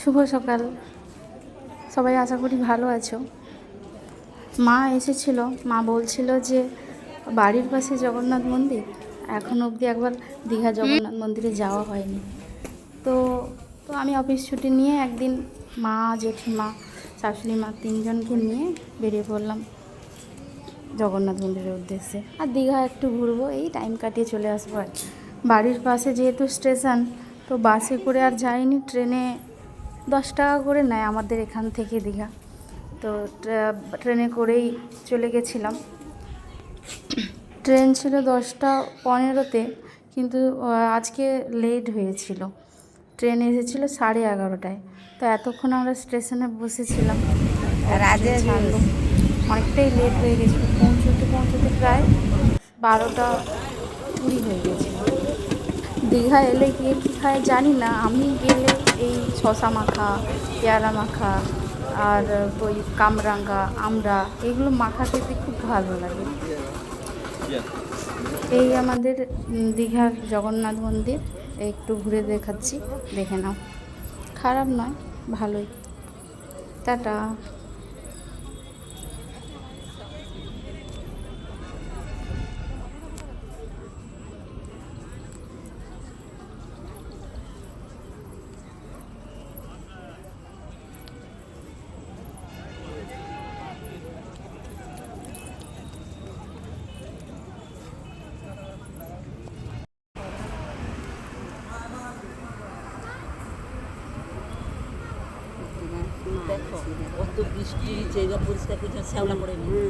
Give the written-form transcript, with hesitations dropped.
শুভ সকাল, সবাই আশা করি ভালো আছো। মা এসেছিল, মা বলছিল যে বাড়ির পাশে জগন্নাথ মন্দির, এখন অবধি একবার দীঘা জগন্নাথ মন্দিরে যাওয়া হয়নি। তো তো আমি অফিস ছুটি নিয়ে একদিন মা, জেঠিমা, শাশুড়ি মা তিনজনকে নিয়ে বেরিয়ে পড়লাম জগন্নাথ মন্দিরের উদ্দেশ্যে। আর দীঘা একটু ঘুরবো, এই টাইম কাটিয়ে চলে আসবো। আর বাড়ির পাশে যেহেতু স্টেশন, তো বাসে করে আর যাইনি, ট্রেনে 10 টাকা করে নেয় আমাদের এখান থেকে দীঘা। তো ট্রেনে করেই চলে গেছিলাম। ট্রেন ছিল 10টা 15-তে, কিন্তু আজকে লেট হয়েছিল। ট্রেন এসেছিলো 11:30টায়। তো এতক্ষণ আমরা স্টেশনে বসেছিলাম, ছাড়লো, অনেকটাই লেট হয়ে গেছিলো। পৌঁছতে প্রায় 12টা 20 হয়ে গেছিলো। দীঘা এলে গিয়ে কী খায় জানি না, আমি গেলে এই শশা মাখা, পেয়ারা মাখা আর ওই কামরাঙ্গা, আমরা এগুলো মাখা খেতে খুব ভালো লাগে। এই আমাদের দীঘার জগন্নাথ মন্দির, একটু ঘুরে দেখাচ্ছি, দেখে নাও। খারাপ নয়, ভালোই। টাটা। দেখো কত বৃষ্টি, জায়গা পরিষ্কার করে শ্যাওলা পড়ে নেই।